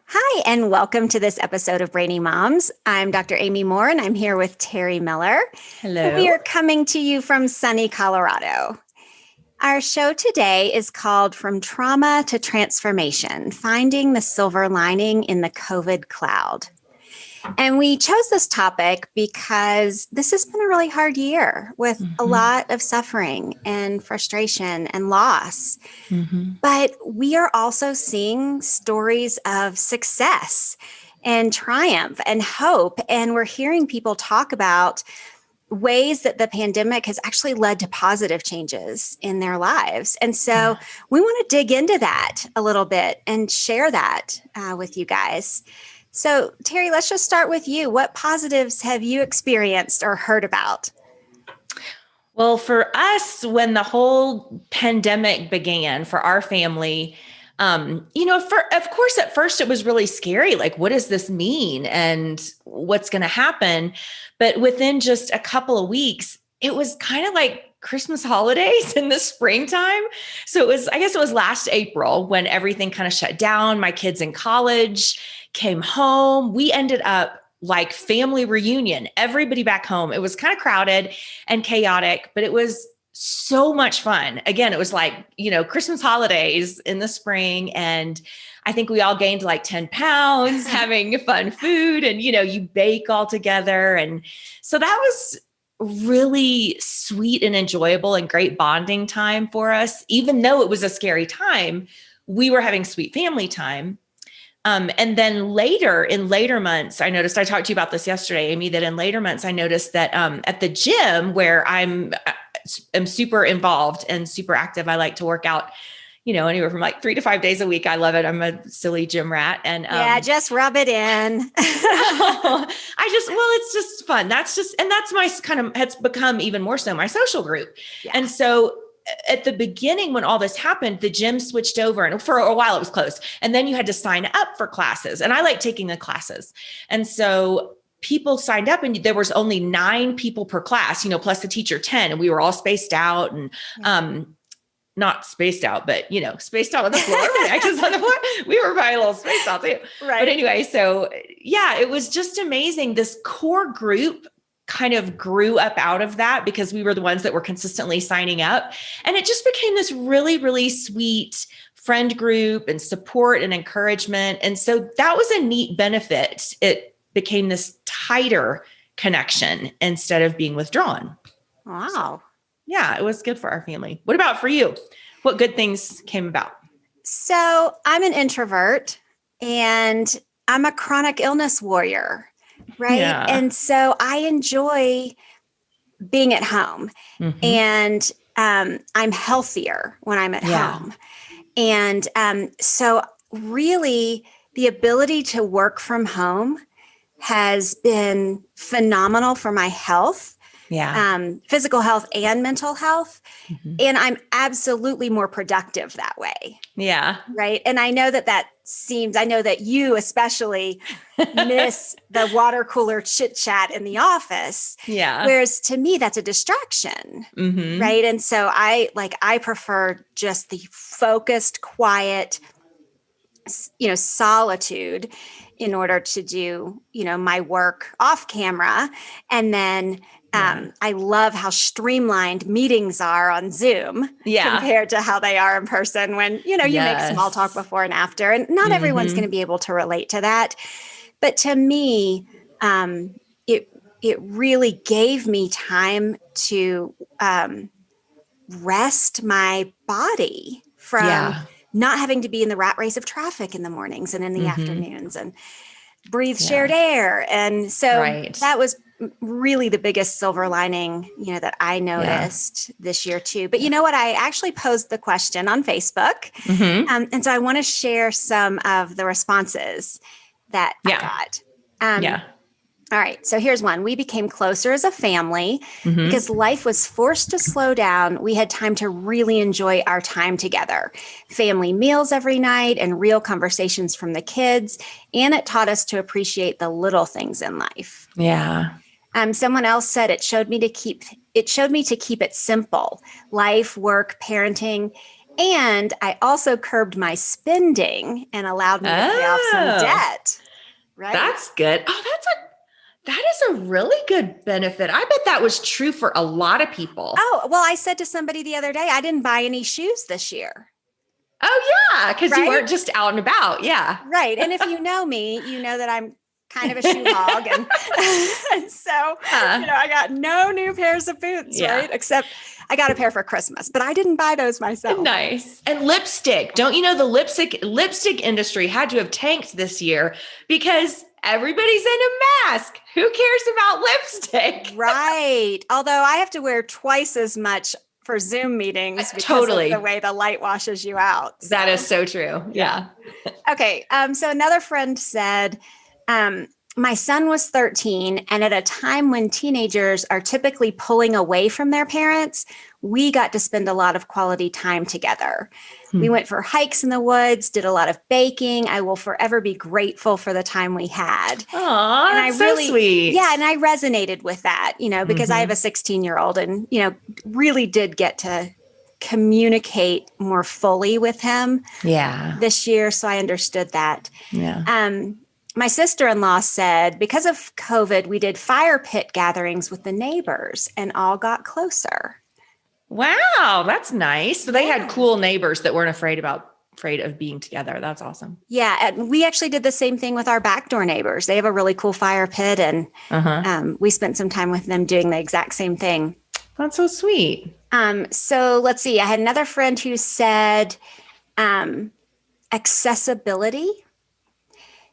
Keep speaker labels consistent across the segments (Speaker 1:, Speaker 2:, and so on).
Speaker 1: Hi, and welcome to this episode of Brainy Moms. I'm Dr. Amy Moore, and I'm here with Terry Miller. We
Speaker 2: Hello.
Speaker 1: are coming to you from sunny Colorado. Our show today is called From Trauma to Transformation, Finding the Silver Lining in the COVID Cloud. And we chose this topic because this has been a really hard year with a lot of suffering and frustration and loss. But we are also seeing stories of success and triumph and hope. And we're hearing people talk about ways that the pandemic has actually led to positive changes in their lives. And so we want to dig into that a little bit and share that with you guys. So, Terry, let's just start with you. What positives have you experienced or heard about?
Speaker 2: Well, for us, when the whole pandemic began for our family, of course, at first it was really scary. Like, what does this mean and what's going to happen? But within just a couple of weeks, it was kind of like Christmas holidays in the springtime. So I guess it was last April when everything kind of shut down. My kids in college came home. We ended up like family reunion, everybody back home. It was kind of crowded and chaotic, but it was so much fun. Again, it was like, Christmas holidays in the spring. And I think we all gained like 10 pounds having fun food and, you bake all together. And so that was really sweet and enjoyable and great bonding time for us. Even though it was a scary time, we were having sweet family time. And then in later months, I talked to you about this yesterday, Amy, that in later months, I noticed that at the gym where I'm super involved and super active, I like to work out, anywhere from like 3 to 5 days a week. I love it. I'm a silly gym rat. And
Speaker 1: just rub it in.
Speaker 2: It's just fun. That's my it's become even more so my social group. Yeah. And so at the beginning, when all this happened, the gym switched over and for a while it was closed. And then you had to sign up for classes. And I like taking the classes. And so people signed up and there was only 9 people per class, plus the teacher 10. And we were all spaced out and, not spaced out, but, spaced out on the floor. Actions on the floor. We were probably a little spaced out too. Right. But anyway, so yeah, it was just amazing. This core group kind of grew up out of that because we were the ones that were consistently signing up. And it just became this really, really sweet friend group and support and encouragement. And so that was a neat benefit. It became this tighter connection instead of being withdrawn.
Speaker 1: Wow.
Speaker 2: So, yeah, it was good for our family. What about for you? What good things came about?
Speaker 1: So I'm an introvert and I'm a chronic illness warrior. Right.
Speaker 2: Yeah.
Speaker 1: And so I enjoy being at home and I'm healthier when I'm at home. And so really the ability to work from home has been phenomenal for my health.
Speaker 2: Yeah.
Speaker 1: Physical health and mental health. And I'm absolutely more productive that way.
Speaker 2: Yeah.
Speaker 1: Right. And I know I know that you especially miss the water cooler chit chat in the office.
Speaker 2: Yeah.
Speaker 1: Whereas to me, that's a distraction. Right. And so I prefer just the focused, quiet, solitude in order to do, my work off camera. And then I love how streamlined meetings are on Zoom compared to how they are in person when, you make small talk before and after. And not everyone's going to be able to relate to that. But to me, it really gave me time to rest my body from not having to be in the rat race of traffic in the mornings and in the afternoons and breathe shared air. And so that was really the biggest silver lining, that I noticed this year too. But you know what? I actually posed the question on Facebook. And so I want to share some of the responses that I got. All right. So here's one. We became closer as a family because life was forced to slow down. We had time to really enjoy our time together. Family meals every night and real conversations from the kids. And it taught us to appreciate the little things in life.
Speaker 2: Yeah.
Speaker 1: Someone else said it showed me to keep it simple. Life, work, parenting. And I also curbed my spending and allowed me to pay off some debt. Right.
Speaker 2: That's good. Oh, that is a really good benefit. I bet that was true for a lot of people.
Speaker 1: Oh, well, I said to somebody the other day, I didn't buy any shoes this year.
Speaker 2: Oh, yeah. Because you weren't just out and about. Yeah.
Speaker 1: Right. And if you know me, you know that I'm kind of a shoe hog. And so, I got no new pairs of boots, right? Except I got a pair for Christmas, but I didn't buy those myself.
Speaker 2: Nice. And lipstick. Don't you know the lipstick industry had to have tanked this year because everybody's in a mask. Who cares about lipstick?
Speaker 1: Right. Although I have to wear twice as much for Zoom meetings because of the way the light washes you out.
Speaker 2: So. That is so true. Yeah.
Speaker 1: Okay. So another friend said, my son was 13, and at a time when teenagers are typically pulling away from their parents, we got to spend a lot of quality time together. We went for hikes in the woods, did a lot of baking. I will forever be grateful for the time we had.
Speaker 2: Aw, that's so sweet.
Speaker 1: Yeah, and I resonated with that, because I have a 16-year-old and, really did get to communicate more fully with him this year. So I understood that.
Speaker 2: Yeah.
Speaker 1: My sister-in-law said, because of COVID, we did fire pit gatherings with the neighbors and all got closer.
Speaker 2: Wow, that's nice. So they had cool neighbors that weren't afraid of being together. That's awesome.
Speaker 1: Yeah, and we actually did the same thing with our backdoor neighbors. They have a really cool fire pit, and we spent some time with them doing the exact same thing.
Speaker 2: That's so sweet.
Speaker 1: So let's see. I had another friend who said accessibility.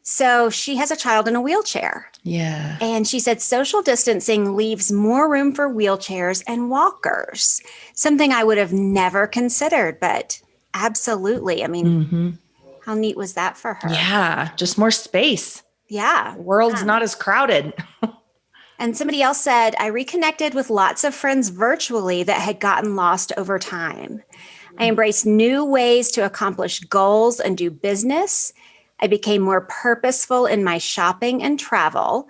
Speaker 1: So she has a child in a wheelchair.
Speaker 2: Yeah.
Speaker 1: And she said social distancing leaves more room for wheelchairs and walkers, something I would have never considered, but absolutely. I mean, how neat was that for her?
Speaker 2: Yeah, just more space.
Speaker 1: Yeah.
Speaker 2: The world's not as crowded.
Speaker 1: And somebody else said, I reconnected with lots of friends virtually that had gotten lost over time. I embraced new ways to accomplish goals and do business. I became more purposeful in my shopping and travel,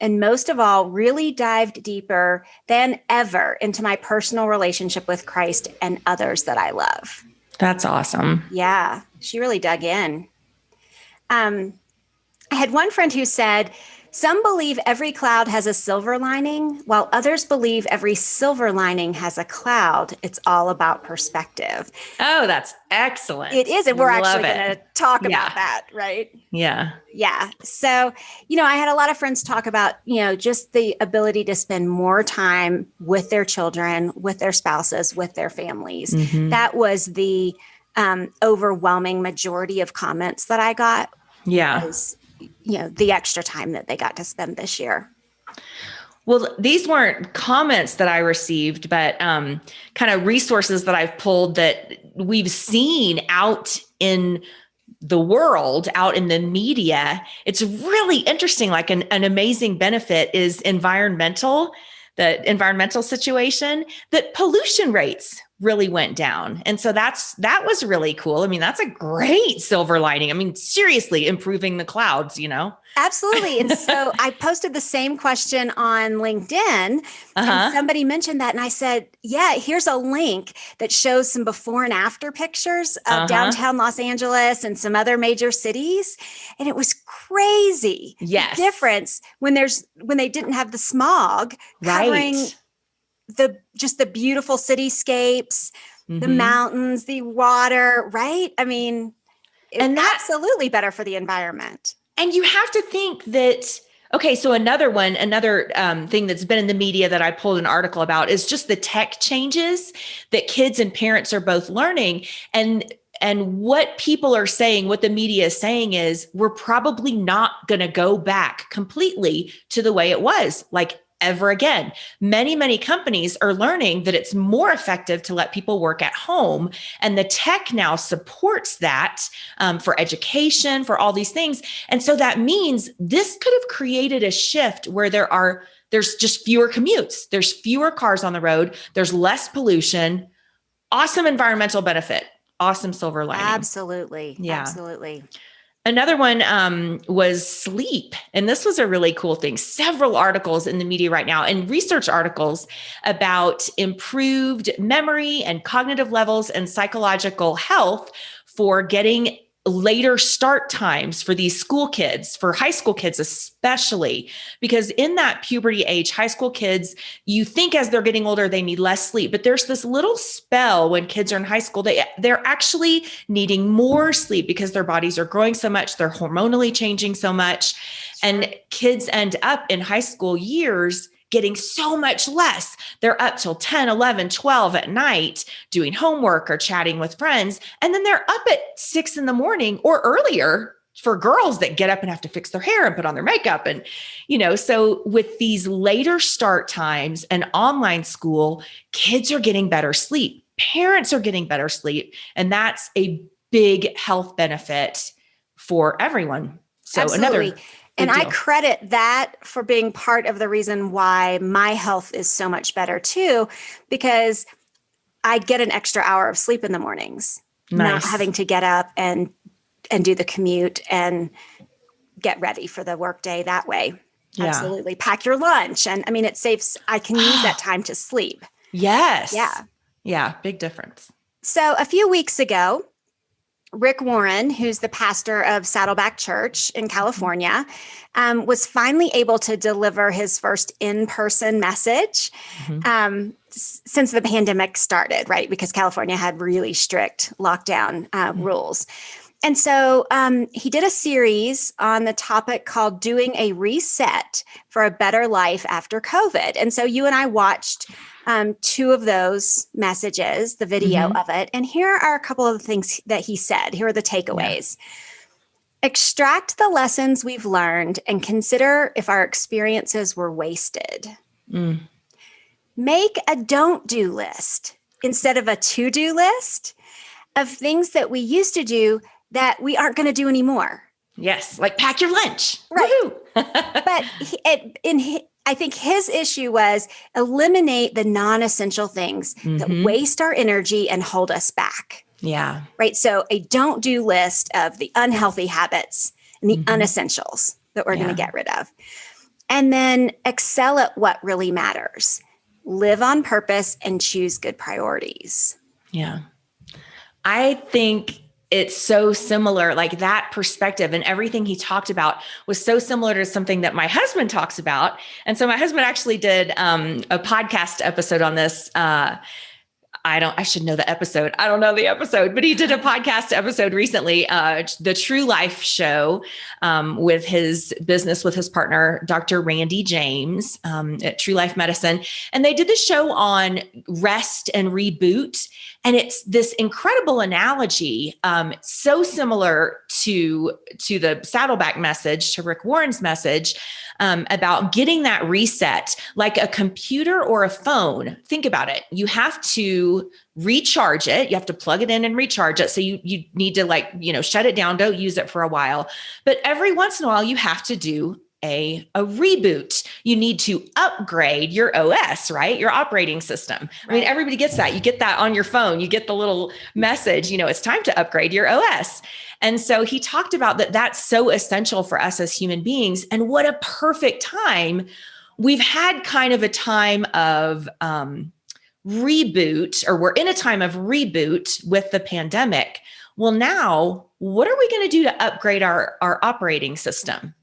Speaker 1: and most of all, really dived deeper than ever into my personal relationship with Christ and others that I love.
Speaker 2: That's awesome.
Speaker 1: Yeah, she really dug in. I had one friend who said, some believe every cloud has a silver lining, while others believe every silver lining has a cloud. It's all about perspective.
Speaker 2: Oh, that's excellent.
Speaker 1: It is. And we're actually going to talk about that, right?
Speaker 2: Yeah.
Speaker 1: Yeah. So, I had a lot of friends talk about, just the ability to spend more time with their children, with their spouses, with their families. That was the overwhelming majority of comments that I got.
Speaker 2: Yeah.
Speaker 1: Was, the extra time that they got to spend this year.
Speaker 2: Well, these weren't comments that I received, but kind of resources that I've pulled that we've seen out in the world, out in the media. It's really interesting. Like an amazing benefit is the environmental situation, that pollution rates really went down. And so that was really cool. I mean, that's a great silver lining. I mean, seriously, improving the clouds,
Speaker 1: Absolutely. And so I posted the same question on LinkedIn and somebody mentioned that. And I said, yeah, here's a link that shows some before and after pictures of downtown Los Angeles and some other major cities. And it was crazy.
Speaker 2: Yes.
Speaker 1: The difference when they didn't have the smog covering the beautiful cityscapes, the mountains, the water, right? I mean, it's absolutely better for the environment.
Speaker 2: And you have to think that, okay, so another thing that's been in the media that I pulled an article about is just the tech changes that kids and parents are both learning. And what people are saying, what the media is saying is we're probably not going to go back completely to the way it was, like ever again. Many, many companies are learning that it's more effective to let people work at home. And the tech now supports that for education, for all these things. And so that means this could have created a shift where there's just fewer commutes. There's fewer cars on the road. There's less pollution. Awesome environmental benefit. Awesome silver lining.
Speaker 1: Absolutely.
Speaker 2: Yeah.
Speaker 1: Absolutely.
Speaker 2: Another one was sleep. And this was a really cool thing. Several articles in the media right now and research articles about improved memory and cognitive levels and psychological health for getting later start times for these school kids, for high school kids especially, because in that puberty age, high school kids, you think as they're getting older, they need less sleep, but there's this little spell when kids are in high school, they're actually needing more sleep because their bodies are growing so much, they're hormonally changing so much, and kids end up in high school years getting so much less. They're up till 10, 11, 12 at night doing homework or chatting with friends. And then they're up at 6 a.m. or earlier for girls that get up and have to fix their hair and put on their makeup. And, so with these later start times and online school, kids are getting better sleep. Parents are getting better sleep. And that's a big health benefit for everyone. So
Speaker 1: Absolutely. And I
Speaker 2: deal.
Speaker 1: credit that for being part of the reason why my health is so much better too, because I get an extra hour of sleep in the mornings, not having to get up and do the commute and get ready for the workday that way. Yeah. Absolutely. Pack your lunch. And I mean, it saves, I can use that time to sleep.
Speaker 2: Yes.
Speaker 1: Yeah.
Speaker 2: Yeah. Big difference.
Speaker 1: So a few weeks ago, Rick Warren, who's the pastor of Saddleback Church in California, was finally able to deliver his first in-person message since the pandemic started, right? Because California had really strict lockdown rules. And so he did a series on the topic called Doing a Reset for a Better Life After COVID. And so you and I watched two of those messages, the video of it. And here are a couple of the things that he said. Here are the takeaways. Yeah. Extract the lessons we've learned and consider if our experiences were wasted. Make a don't do list instead of a to-do list of things that we used to do that we aren't going to do anymore.
Speaker 2: Yes, like pack your lunch.
Speaker 1: Right. But I think his issue was eliminate the non-essential things that waste our energy and hold us back.
Speaker 2: Yeah.
Speaker 1: Right. So a don't do list of the unhealthy habits and the unessentials that we're going to get rid of. And then excel at what really matters. Live on purpose and choose good priorities.
Speaker 2: Yeah. I think it's so similar, like that perspective and everything he talked about was so similar to something that my husband talks about. And so my husband actually did a podcast episode on this. I should know the episode. I don't know the episode, but he did a podcast episode recently, the True Life Show, with his partner, Dr. Randy James, at True Life Medicine. And they did the show on rest and reboot. And it's this incredible analogy, so similar to the Saddleback message, to Rick Warren's message, about getting that reset, like a computer or a phone. Think about it. You have to recharge it. You have to plug it in and recharge it. So you need to shut it down. Don't use it for a while. But every once in a while, you have to do a reboot. You need to upgrade your OS, right? Your operating system. Right. I mean, everybody gets that. You get that on your phone. You get the little message, it's time to upgrade your OS. And so he talked about that. That's so essential for us as human beings. And what a perfect time. We've had kind of a time of reboot, or we're in a time of reboot with the pandemic. Well, now what are we going to do to upgrade our operating system?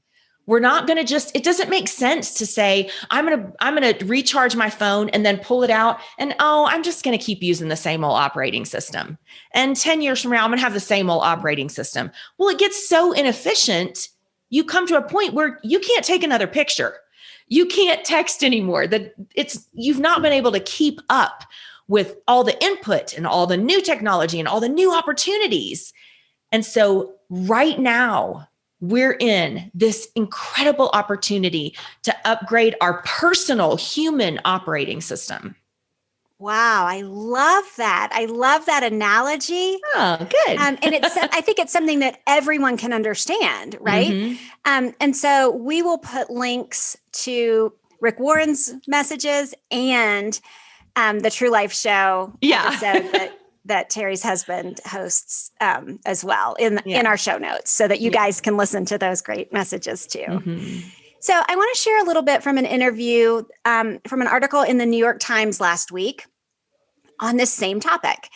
Speaker 2: We're not going to it doesn't make sense to say, I'm going to recharge my phone and then pull it out. And, I'm just going to keep using the same old operating system. And 10 years from now, I'm going to have the same old operating system. Well, it gets so inefficient. You come to a point where you can't take another picture. You can't text anymore. You've not been able to keep up with all the input and all the new technology and all the new opportunities. And so right now, we're in this incredible opportunity to upgrade our personal human operating system.
Speaker 1: Wow. I love that. I love that analogy.
Speaker 2: Oh, good.
Speaker 1: And I think it's something that everyone can understand, right? And so we will put links to Rick Warren's messages and the True Life Show episode that Terry's husband hosts as well in
Speaker 2: Yeah.
Speaker 1: our show notes so that you guys can listen to those great messages too.
Speaker 2: Mm-hmm.
Speaker 1: So I want to share a little bit from an interview from an article in the New York Times last week on this same topic.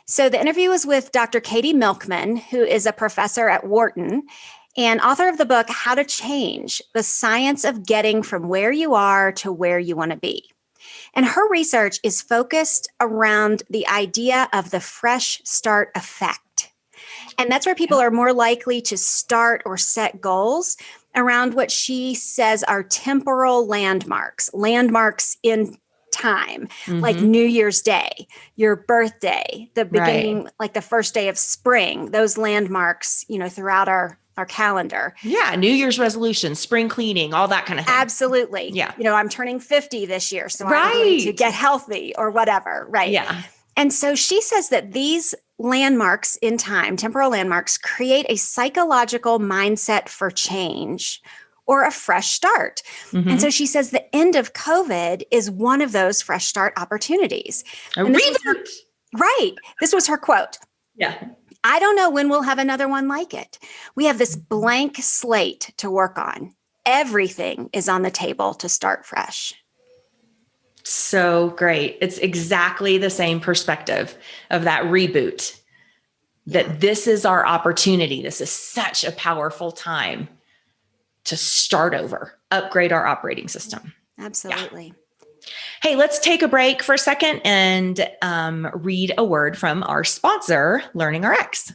Speaker 1: So the interview was with Dr. Katie Milkman, who is a professor at Wharton and author of the book, How to Change: The Science of Getting from Where You Are to Where You Want to Be. And her research is focused around the idea of the fresh start effect. And that's where people are more likely to start or set goals around what she says are temporal landmarks in time, like New Year's Day, your birthday, the beginning, like the first day of spring, those landmarks, throughout our calendar.
Speaker 2: Yeah. New Year's resolution, spring cleaning, all that kind of thing.
Speaker 1: Absolutely.
Speaker 2: Yeah.
Speaker 1: I'm turning 50 this year, so I'm going to get healthy or whatever. Right.
Speaker 2: Yeah.
Speaker 1: And so she says that these landmarks in time, temporal landmarks, create a psychological mindset for change or a fresh start. And so she says the end of COVID is one of those fresh start opportunities. Right. This was her quote.
Speaker 2: Yeah.
Speaker 1: I don't know when we'll have another one like it. We have this blank slate to work on. Everything is on the table to start fresh.
Speaker 2: So great. It's exactly the same perspective of that reboot, that this is our opportunity. This is such a powerful time to start over, upgrade our operating system.
Speaker 1: Absolutely.
Speaker 2: Yeah. Hey, let's take a break for a second and read a word from our sponsor, LearningRx.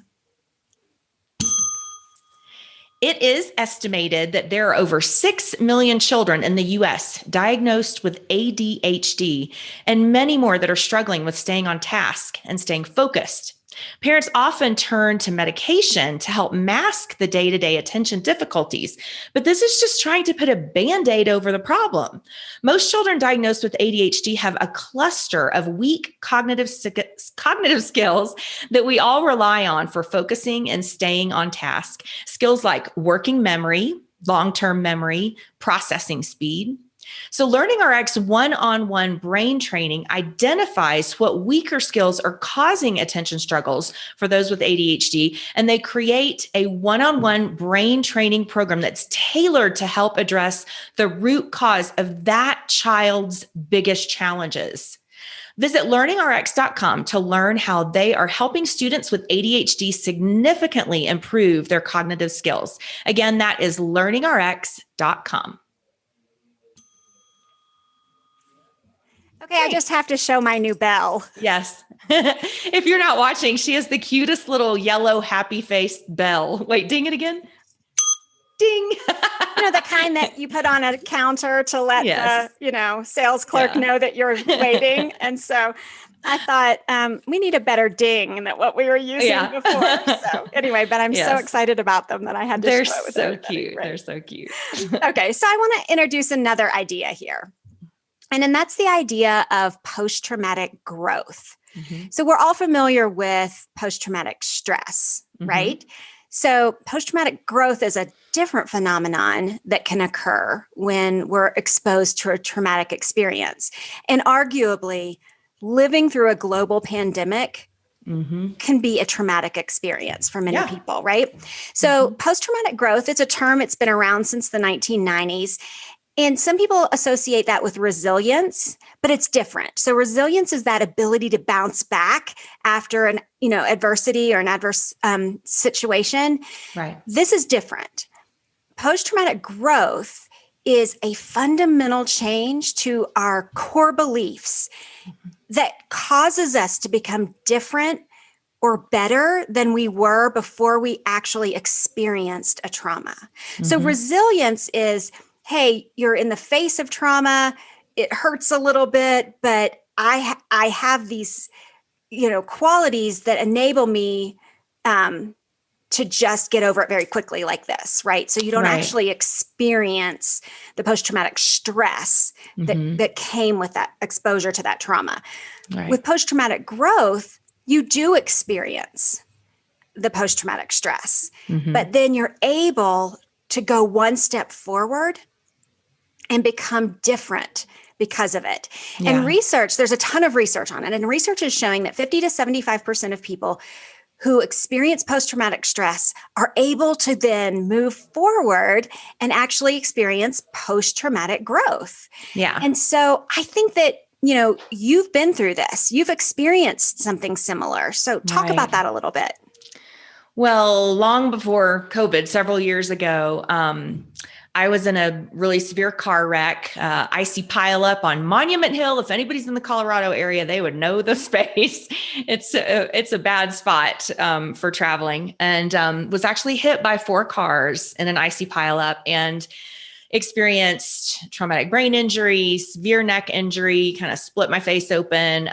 Speaker 2: It is estimated that there are over 6 million children in the US diagnosed with ADHD and many more that are struggling with staying on task and staying focused. Parents often turn to medication to help mask the day-to-day attention difficulties, but this is just trying to put a Band-Aid over the problem. Most children diagnosed with ADHD have a cluster of weak cognitive skills that we all rely on for focusing and staying on task. Skills like working memory, long-term memory, processing speed. So LearningRx one-on-one brain training identifies what weaker skills are causing attention struggles for those with ADHD, and they create a one-on-one brain training program that's tailored to help address the root cause of that child's biggest challenges. Visit learningrx.com to learn how they are helping students with ADHD significantly improve their cognitive skills. Again, that is learningrx.com.
Speaker 1: Okay, I just have to show my new bell.
Speaker 2: Yes. If you're not watching, she has the cutest little yellow happy faced bell. Wait, ding it again. Ding.
Speaker 1: The kind that you put on a counter to let the, sales clerk know that you're waiting. And so I thought we need a better ding than what we were using before. So anyway, but I'm so excited about them that I had to show it with everybody.
Speaker 2: Cute. Right? They're so cute.
Speaker 1: Okay, so I want to introduce another idea here. And that's the idea of post-traumatic growth. So we're all familiar with post-traumatic stress, right? So post-traumatic growth is a different phenomenon that can occur when we're exposed to a traumatic experience. And arguably, living through a global pandemic can be a traumatic experience for many people, right? So post-traumatic growth, it's a term, it's been around since the 1990s. And some people associate that with resilience, but it's different. So resilience is that ability to bounce back after an, adversity or an adverse situation.
Speaker 2: Right.
Speaker 1: This is different. Post-traumatic growth is a fundamental change to our core beliefs that causes us to become different or better than we were before we actually experienced a trauma. So resilience is, hey, you're in the face of trauma. It hurts a little bit, but I have these, qualities that enable me to just get over it very quickly like this, right? So you don't actually experience the post-traumatic stress that came with that exposure to that trauma. Right. With post-traumatic growth, you do experience the post-traumatic stress, but then you're able to go one step forward and become different because of it.
Speaker 2: Yeah.
Speaker 1: And research, there's a ton of research on it. And research is showing that 50 to 75% of people who experience post-traumatic stress are able to then move forward and actually experience post-traumatic growth.
Speaker 2: Yeah.
Speaker 1: And so I think that, you've been through this, you've experienced something similar. So talk about that a little bit.
Speaker 2: Well, long before COVID, several years ago, I was in a really severe car wreck, icy pileup on Monument Hill. If anybody's in the Colorado area, they would know the space. It's a bad spot for traveling, and was actually hit by 4 cars in an icy pileup and experienced traumatic brain injury, severe neck injury, kind of split my face open.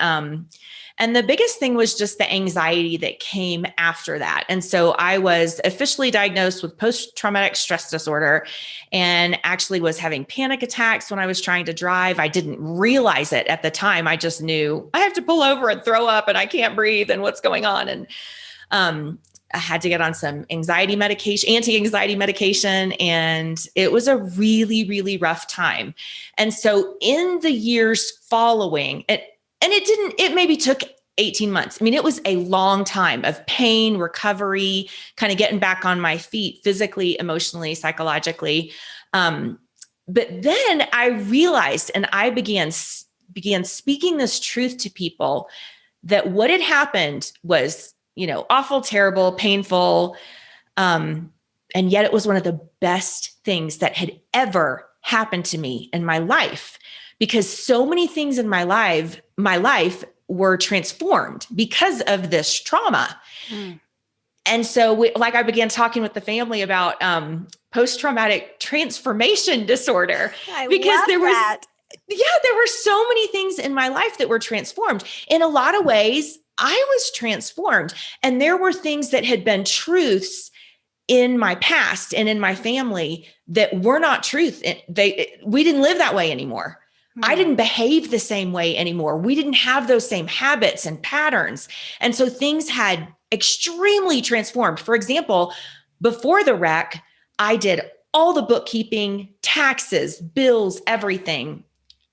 Speaker 2: And the biggest thing was just the anxiety that came after that. And so I was officially diagnosed with post-traumatic stress disorder and actually was having panic attacks when I was trying to drive. I didn't realize it at the time. I just knew I have to pull over and throw up and I can't breathe and what's going on. And I had to get on some anxiety medication, anti-anxiety medication. And it was a really, really rough time. And so in the years following it, and it maybe took 18 months. I mean, it was a long time of pain, recovery, kind of getting back on my feet physically, emotionally, psychologically. But then I realized, and I began speaking this truth to people, that what had happened was, awful, terrible, painful. And yet it was one of the best things that had ever happened to me in my life, because so many things in my life were transformed because of this trauma. And so I began talking with the family about post-traumatic transformation disorder, because there were so many things in my life that were transformed. In a lot of ways, I was transformed, and there were things that had been truths in my past and in my family that were not truth. We didn't live that way anymore. I didn't behave the same way anymore. We didn't have those same habits and patterns. And so things had extremely transformed. For example, before the wreck, I did all the bookkeeping, taxes, bills, everything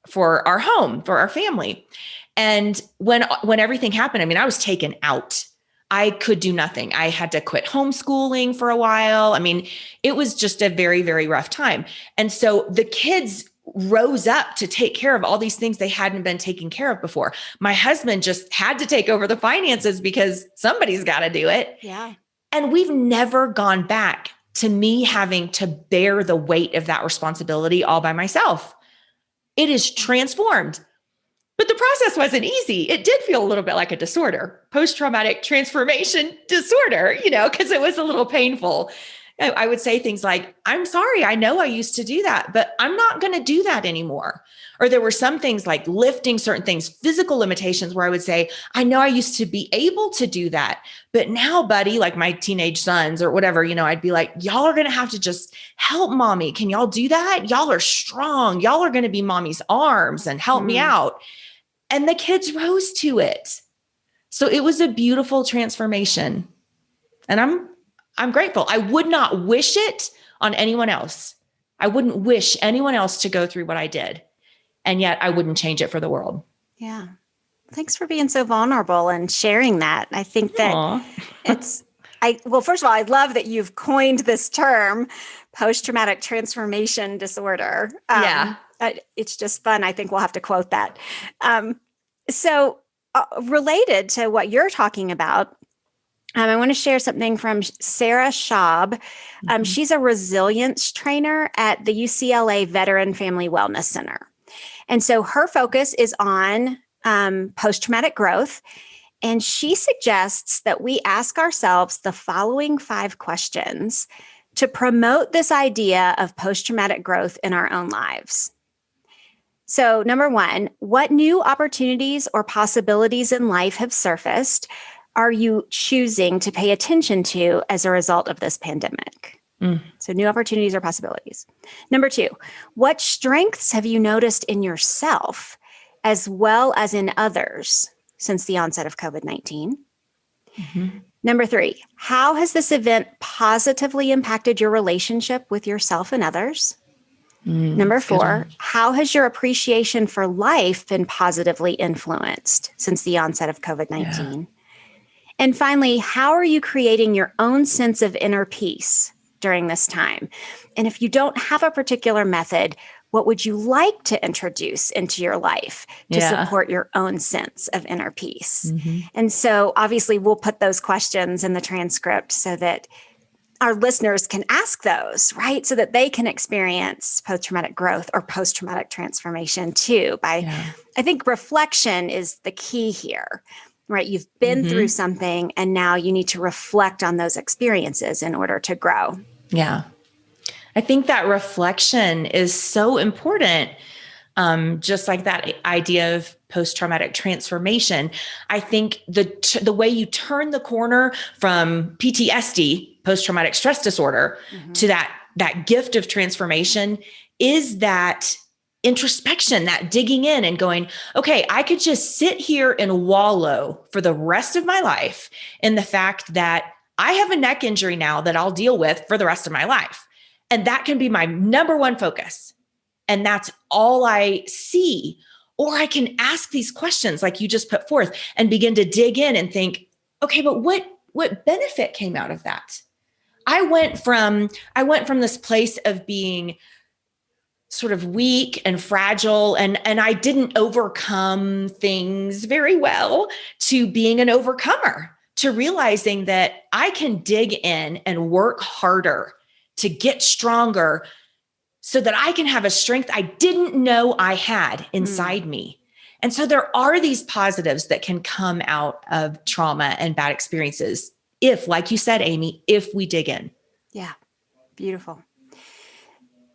Speaker 2: for our home, for our family. And when everything happened, I mean, I was taken out. I could do nothing. I had to quit homeschooling for a while. I mean, it was just a very, very rough time. And so the kids rose up to take care of all these things they hadn't been taken care of before. My husband just had to take over the finances because somebody's got to do it.
Speaker 1: Yeah.
Speaker 2: And we've never gone back to me having to bear the weight of that responsibility all by myself. It is transformed. But the process wasn't easy. It did feel a little bit like a disorder, post-traumatic transformation disorder, because it was a little painful. I would say things like, I'm sorry, I know I used to do that, but I'm not going to do that anymore. Or there were some things like lifting certain things, physical limitations, where I would say, I know I used to be able to do that, but now, buddy, like my teenage sons or whatever, I'd be like, y'all are going to have to just help mommy. Can y'all do that? Y'all are strong. Y'all are going to be mommy's arms and help me out. And the kids rose to it. So it was a beautiful transformation. And I'm grateful. I would not wish it on anyone else. I wouldn't wish anyone else to go through what I did. And yet I wouldn't change it for the world.
Speaker 1: Yeah. Thanks for being so vulnerable and sharing that. I think that well, first of all, I love that you've coined this term, post-traumatic transformation disorder. It's just fun. I think we'll have to quote that. So related to what you're talking about, I want to share something from Sarah Schaub. She's a resilience trainer at the UCLA Veteran Family Wellness Center. And so her focus is on post-traumatic growth. And she suggests that we ask ourselves the following 5 questions to promote this idea of post-traumatic growth in our own lives. So, number 1, what new opportunities or possibilities in life have surfaced are you choosing to pay attention to as a result of this pandemic? So new opportunities or possibilities. Number 2, what strengths have you noticed in yourself as well as in others since the onset of COVID-19? Number 3, how has this event positively impacted your relationship with yourself and others? Number 4, how has your appreciation for life been positively influenced since the onset of COVID-19? Yeah. And finally, how are you creating your own sense of inner peace during this time? And if you don't have a particular method, what would you like to introduce into your life to support your own sense of inner peace? And so obviously we'll put those questions in the transcript so that our listeners can ask those, right? So that they can experience post-traumatic growth or post-traumatic transformation too. I think reflection is the key here, right? You've been through something and now you need to reflect on those experiences in order to grow.
Speaker 2: Yeah. I think that reflection is so important. Just like that idea of post-traumatic transformation. I think the way you turn the corner from PTSD, post-traumatic stress disorder, to that gift of transformation is that introspection, that digging in and going, okay, I could just sit here and wallow for the rest of my life in the fact that I have a neck injury now that I'll deal with for the rest of my life. And that can be my number one focus. And that's all I see. Or I can ask these questions like you just put forth and begin to dig in and think, okay, but what benefit came out of that? I went from this place of being sort of weak and fragile and I didn't overcome things very well to being an overcomer, to realizing that I can dig in and work harder to get stronger so that I can have a strength I didn't know I had inside me. And so there are these positives that can come out of trauma and bad experiences if, like you said, Amy, if we dig in.
Speaker 1: Yeah, beautiful.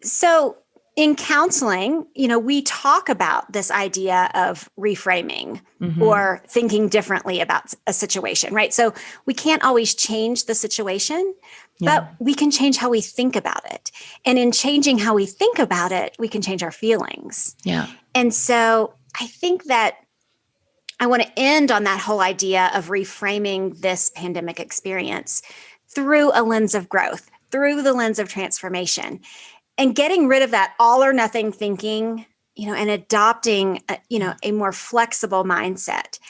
Speaker 1: So in counseling, we talk about this idea of reframing or thinking differently about a situation, right? So we can't always change the situation, but we can change how we think about it. And in changing how we think about it, we can change our feelings.
Speaker 2: Yeah.
Speaker 1: And so I think that I want to end on that whole idea of reframing this pandemic experience through a lens of growth, through the lens of transformation, and getting rid of that all or nothing thinking, and adopting, a more flexible mindset.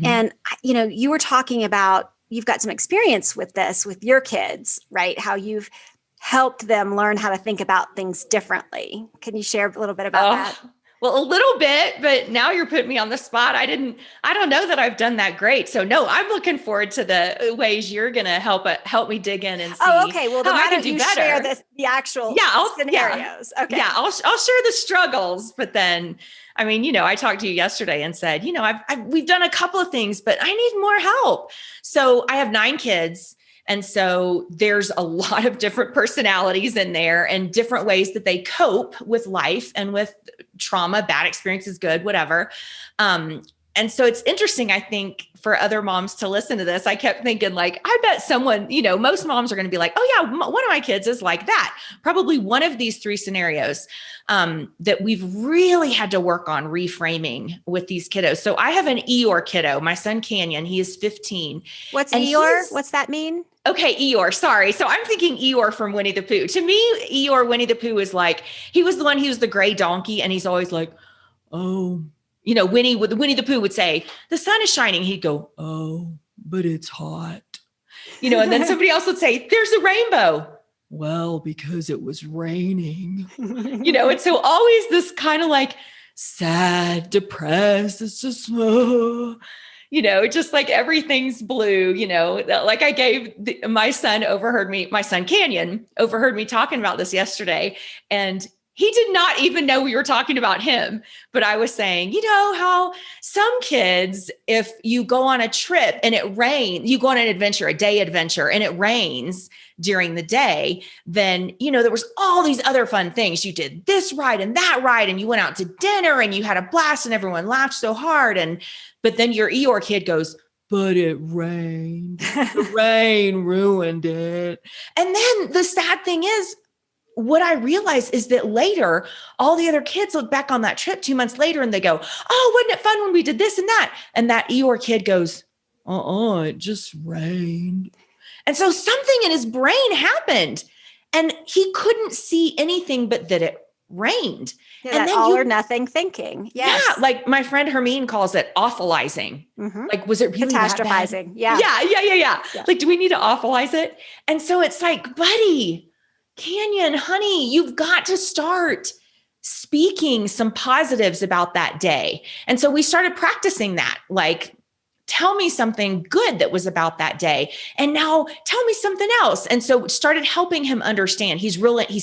Speaker 1: And, you were talking about, you've got some experience with this with your kids, right? How you've helped them learn how to think about things differently. Can you share a little bit about that?
Speaker 2: Well, a little bit, but now you're putting me on the spot. I don't know that I've done that great. So no, I'm looking forward to the ways you're going to help me dig in and see.
Speaker 1: Oh, okay. Well, then
Speaker 2: how
Speaker 1: why
Speaker 2: I can
Speaker 1: don't
Speaker 2: do
Speaker 1: you
Speaker 2: better.
Speaker 1: share the actual scenarios?
Speaker 2: Yeah.
Speaker 1: Okay.
Speaker 2: Yeah, I'll share the struggles, but then, I talked to you yesterday and said, we've done a couple of things, but I need more help. So I have 9 kids. And so there's a lot of different personalities in there and different ways that they cope with life and with trauma, bad experiences, good, whatever. And so it's interesting, I think, for other moms to listen to this. I kept thinking I bet someone, most moms are going to be like, oh yeah, one of my kids is like that. Probably one of these 3 scenarios that we've really had to work on reframing with these kiddos. So I have an Eeyore kiddo, my son Canyon, he is 15.
Speaker 1: What's Eeyore? What's that mean?
Speaker 2: Okay, Eeyore, sorry. So I'm thinking Eeyore from Winnie the Pooh. To me, Eeyore, Winnie the Pooh is he was the gray donkey, and he's always like, oh, Winnie the Pooh would say, the sun is shining. He'd go, oh, but it's hot. And then somebody else would say, there's a rainbow. Well, because it was raining. And so always this kind of sad, depressed, it's just, just everything's blue, I gave my son Canyon overheard me talking about this yesterday. And he did not even know we were talking about him, but I was saying, how some kids, if you go on a trip and it rains, you go on an adventure, a day adventure, and it rains during the day, then, there was all these other fun things. You did this ride and that ride, and you went out to dinner and you had a blast and everyone laughed so hard. But then your Eeyore kid goes, but it rained. The rain ruined it. And then the sad thing is, what I realized is that later, all the other kids look back on that trip 2 months later and they go, oh, wasn't it fun when we did this and that? And that Eeyore kid goes, it just rained. And so something in his brain happened and he couldn't see anything but that it reigned.
Speaker 1: Yeah,
Speaker 2: And
Speaker 1: that
Speaker 2: then
Speaker 1: all or nothing thinking. Yes.
Speaker 2: Yeah, like my friend Hermine calls it awfulizing. Like, was it really that bad?
Speaker 1: Catastrophizing. Yeah.
Speaker 2: Yeah. Like, do we need to awfulize it? And so it's like, buddy, Canyon, honey, you've got to start speaking some positives about that day. And so we started practicing that, like, tell me something good that was about that day. And now tell me something else. And so started helping him understand. He's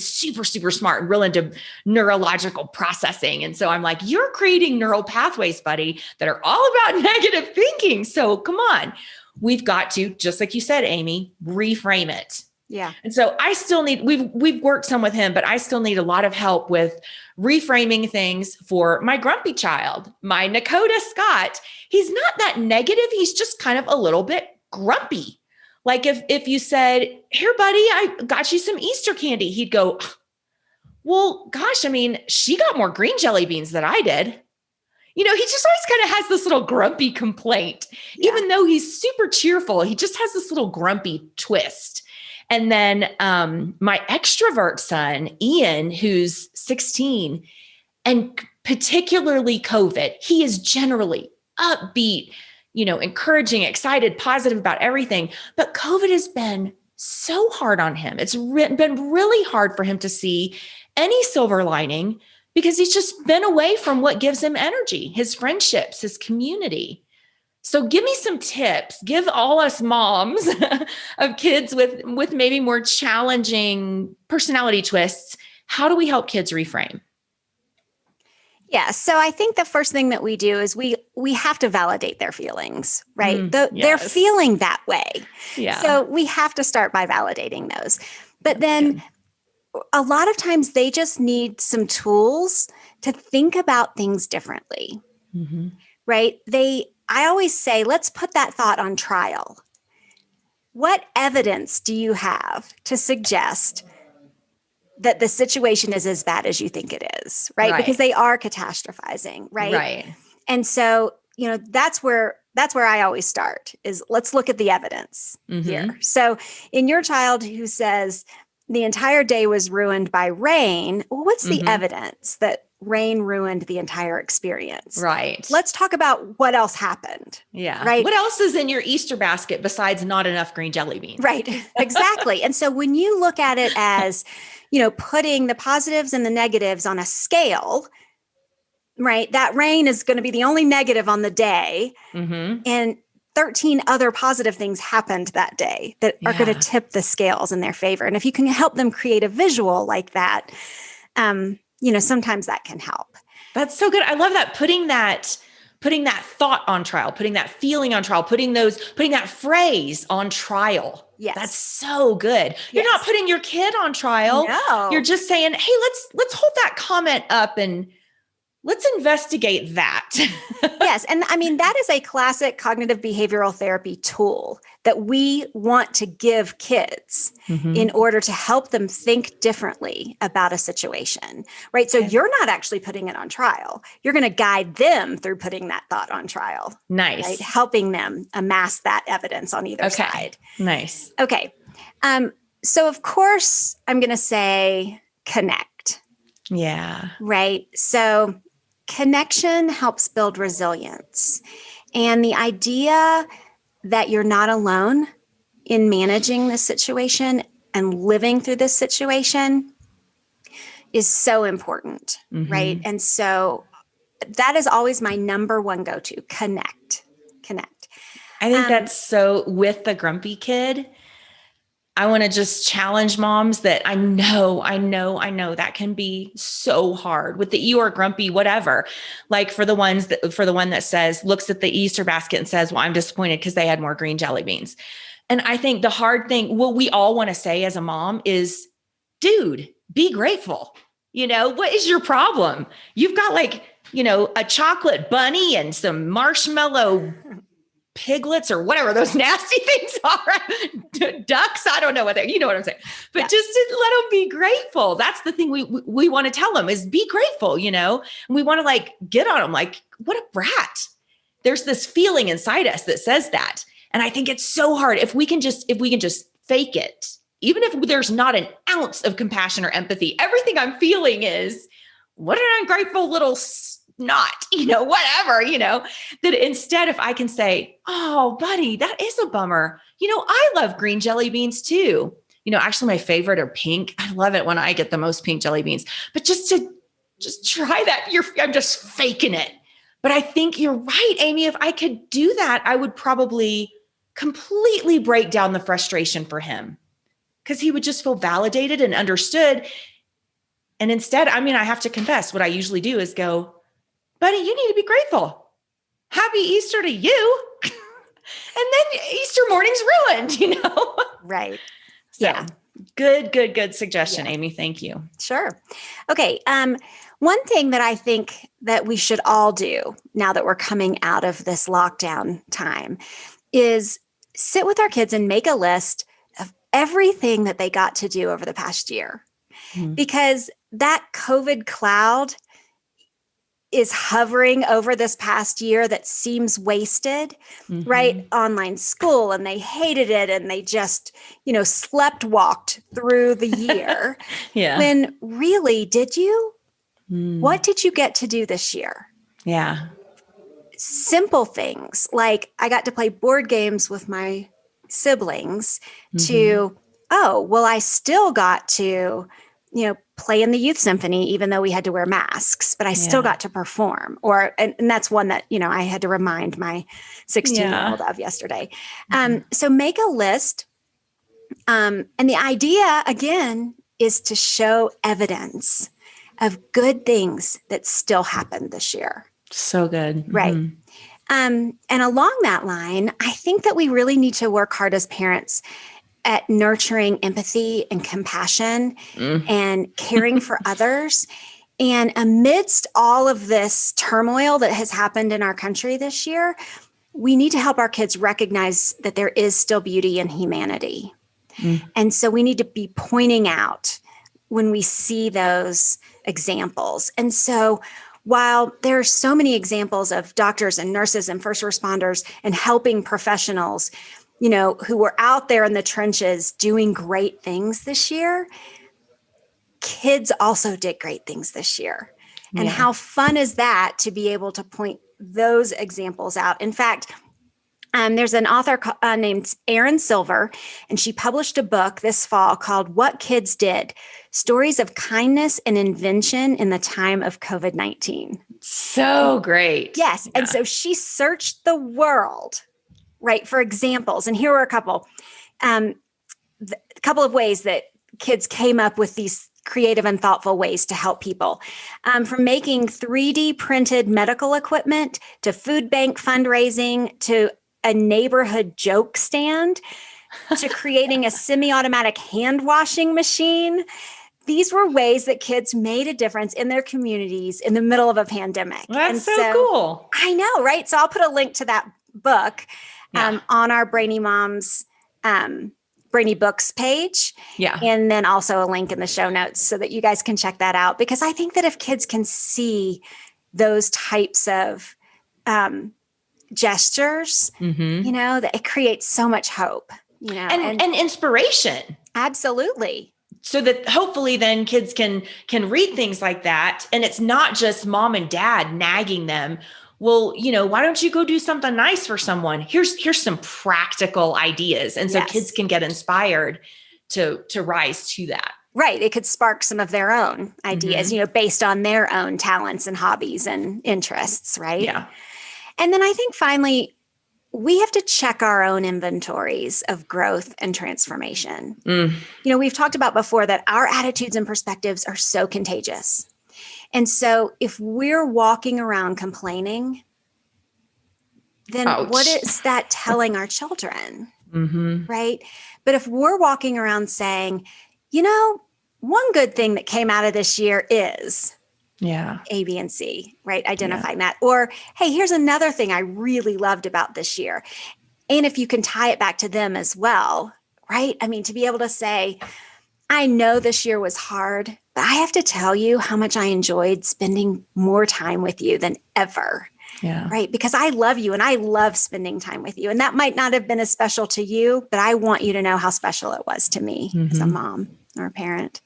Speaker 2: super, super smart and real into neurological processing. And so I'm like, you're creating neural pathways, buddy, that are all about negative thinking. So come on, we've got to, just like you said, Amy, reframe it.
Speaker 1: Yeah.
Speaker 2: And so I still need, we've worked some with him, but I still need a lot of help with reframing things for my grumpy child, my Nakota Scott. He's not that negative. He's just kind of a little bit grumpy. Like if you said, here, buddy, I got you some Easter candy, he'd go, well, gosh, I mean, she got more green jelly beans than I did. You know, he just always kind of has this little grumpy complaint, even though he's super cheerful. He just has this little grumpy twist. And then my extrovert son, Ian, who's 16, and particularly COVID, he is generally upbeat, you know, encouraging, excited, positive about everything. But COVID has been so hard on him. It's been really hard for him to see any silver lining because he's just been away from what gives him energy, his friendships, his community. So give me some tips. Give all us moms of kids with maybe more challenging personality twists. How do we help kids reframe?
Speaker 1: Yeah. So I think the first thing that we do is we have to validate their feelings, right? They're feeling that way.
Speaker 2: Yeah.
Speaker 1: So we have to start by validating those. But then a lot of times they just need some tools to think about things differently, right? I always say, let's put that thought on trial. What evidence do you have to suggest that the situation is as bad as you think it is, right? Because they are catastrophizing, right?
Speaker 2: Right.
Speaker 1: And so, you know, that's where I always start is let's look at the evidence here. So in your child who says the entire day was ruined by rain, well, what's the evidence that rain ruined the entire experience?
Speaker 2: Right.
Speaker 1: Let's talk about what else happened.
Speaker 2: Yeah.
Speaker 1: Right.
Speaker 2: What else is in your Easter basket besides not enough green jelly beans?
Speaker 1: Right. Exactly. And so when you look at it as, you know, putting the positives and the negatives on a scale, right, that rain is going to be the only negative on the day. And 13 other positive things happened that day that are going to tip the scales in their favor. And if you can help them create a visual like that, you know, sometimes that can help.
Speaker 2: That's so good. I love that. Putting that thought on trial, putting that feeling on trial, putting that phrase on trial.
Speaker 1: Yes.
Speaker 2: That's so good. You're not putting your kid on trial.
Speaker 1: No.
Speaker 2: You're just saying, hey, let's hold that comment up and let's investigate that.
Speaker 1: Yes. And I mean, that is a classic cognitive behavioral therapy tool that we want to give kids in order to help them think differently about a situation, right? So you're not actually putting it on trial. You're going to guide them through putting that thought on trial.
Speaker 2: Nice.
Speaker 1: Right? Helping them amass that evidence on either side.
Speaker 2: Nice.
Speaker 1: Okay. So of course, I'm going to say connect.
Speaker 2: Yeah.
Speaker 1: Right. So connection helps build resilience. And the idea that you're not alone in managing this situation and living through this situation is so important, right? And so that is always my number one go-to, connect.
Speaker 2: I think that's so with the grumpy kid. I want to just challenge moms that I know that can be so hard with the Eeyore grumpy, whatever. Like for the one that says, looks at the Easter basket and says, well, I'm disappointed because they had more green jelly beans. And I think the hard thing, what we all want to say as a mom is, dude, be grateful. You know, what is your problem? You've got like, you know, a chocolate bunny and some marshmallow piglets or whatever those nasty things are, ducks. I don't know what you know what I'm saying, but just to let them be grateful. That's the thing we want to tell them is be grateful, you know, and we want to like get on them. Like, what a brat. There's this feeling inside us that says that. And I think it's so hard if we can just fake it, even if there's not an ounce of compassion or empathy, everything I'm feeling is, what an ungrateful little snot, whatever, that instead, if I can say, oh, buddy, that is a bummer. I love green jelly beans too. Actually my favorite are pink. I love it when I get the most pink jelly beans, but just try that. I'm just faking it. But I think you're right, Amy. If I could do that, I would probably completely break down the frustration for him because he would just feel validated and understood. And instead, I have to confess, what I usually do is go, buddy, you need to be grateful. Happy Easter to you. And then Easter morning's ruined,
Speaker 1: Right.
Speaker 2: So,
Speaker 1: yeah.
Speaker 2: Good suggestion, Amy. Thank you.
Speaker 1: Sure. Okay. One thing that I think that we should all do now that we're coming out of this lockdown time is sit with our kids and make a list of everything that they got to do over the past year. Mm-hmm. Because that COVID cloud is hovering over this past year that seems wasted, mm-hmm. right? Online school, and they hated it, and they just, slept walked through the year.
Speaker 2: Yeah.
Speaker 1: When really, did you? What did you get to do this year?
Speaker 2: Yeah.
Speaker 1: Simple things like I got to play board games with my siblings to, I still got to, play in the youth symphony, even though we had to wear masks, but I still got to perform. And that's one that, I had to remind my 16-year-old of yesterday. So make a list. And the idea, again, is to show evidence of good things that still happened this year.
Speaker 2: So good.
Speaker 1: Right. Mm-hmm. And along that line, I think that we really need to work hard as parents at nurturing empathy and compassion and caring for others. And amidst all of this turmoil that has happened in our country this year, we need to help our kids recognize that there is still beauty in humanity. And so we need to be pointing out when we see those examples. And so while there are so many examples of doctors and nurses and first responders and helping professionals, who were out there in the trenches doing great things this year, kids also did great things this year. And how fun is that to be able to point those examples out? In fact, there's an author named Erin Silver, and she published a book this fall called What Kids Did: Stories of Kindness and Invention in the Time of COVID-19.
Speaker 2: So great.
Speaker 1: Yes. Yeah. And so she searched the world, right, for examples. And here were a couple of ways that kids came up with these creative and thoughtful ways to help people, from making 3D printed medical equipment to food bank fundraising to a neighborhood joke stand to creating a semi-automatic hand washing machine. These were ways that kids made a difference in their communities in the middle of a pandemic.
Speaker 2: That's so cool.
Speaker 1: I know, right? So I'll put a link to that book on our Brainy Moms Brainy Books page.
Speaker 2: Yeah.
Speaker 1: And then also a link in the show notes so that you guys can check that out. Because I think that if kids can see those types of gestures, that it creates so much hope,
Speaker 2: and inspiration.
Speaker 1: Absolutely.
Speaker 2: So that hopefully then kids can read things like that. And it's not just mom and dad nagging them. Well, why don't you go do something nice for someone? Here's some practical ideas. And so kids can get inspired to rise to that.
Speaker 1: Right. It could spark some of their own ideas, based on their own talents and hobbies and interests. Right.
Speaker 2: Yeah.
Speaker 1: And then I think finally, we have to check our own inventories of growth and transformation. We've talked about before that our attitudes and perspectives are so contagious. And so if we're walking around complaining, then what is that telling our children? Right? But if we're walking around saying, one good thing that came out of this year is A, B, and C, right? Identifying that. Or, hey, here's another thing I really loved about this year. And if you can tie it back to them as well, right? I mean, to be able to say, I know this year was hard, but I have to tell you how much I enjoyed spending more time with you than ever.
Speaker 2: Yeah.
Speaker 1: right? Because I love you and I love spending time with you. And that might not have been as special to you, but I want you to know how special it was to me as a mom or a parent.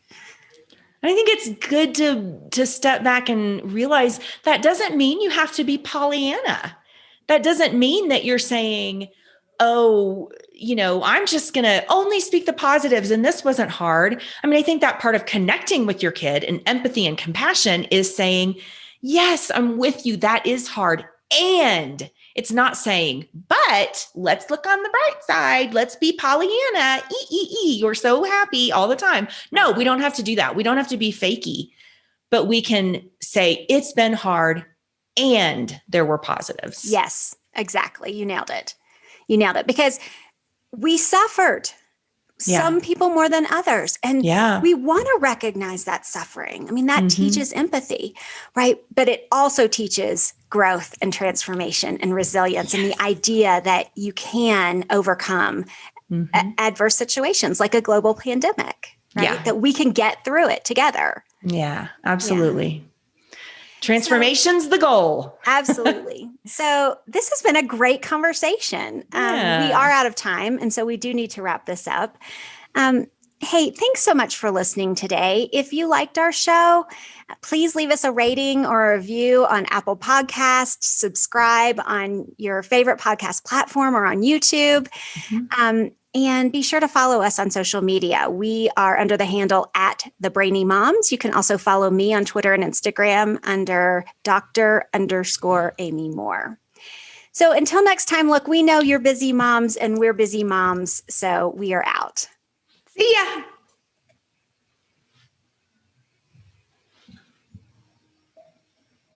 Speaker 2: I think it's good to step back and realize that doesn't mean you have to be Pollyanna. That doesn't mean that you're saying, oh, I'm just going to only speak the positives and this wasn't hard. I mean, I think that part of connecting with your kid and empathy and compassion is saying, yes, I'm with you. That is hard. And it's not saying, but let's look on the bright side. Let's be Pollyanna. You're so happy all the time. No, we don't have to do that. We don't have to be fakey, but we can say it's been hard and there were positives.
Speaker 1: Yes, exactly. You nailed it. Because we suffered. Some people more than others. And we want to recognize that suffering. I mean, that teaches empathy, right? But it also teaches growth and transformation and resilience and the idea that you can overcome adverse situations like a global pandemic, right?
Speaker 2: Yeah.
Speaker 1: That we can get through it together.
Speaker 2: Yeah, absolutely. Transformation's the goal.
Speaker 1: Absolutely. So this has been a great conversation. We are out of time, and so we do need to wrap this up. Hey, thanks so much for listening today. If you liked our show, please leave us a rating or a review on Apple Podcasts, subscribe on your favorite podcast platform or on YouTube. And be sure to follow us on social media. We are under the handle @TheBrainyMoms. You can also follow me on Twitter and Instagram under Dr._Amy Moore. So until next time, look, we know you're busy moms and we're busy moms, so we are out.
Speaker 2: See ya.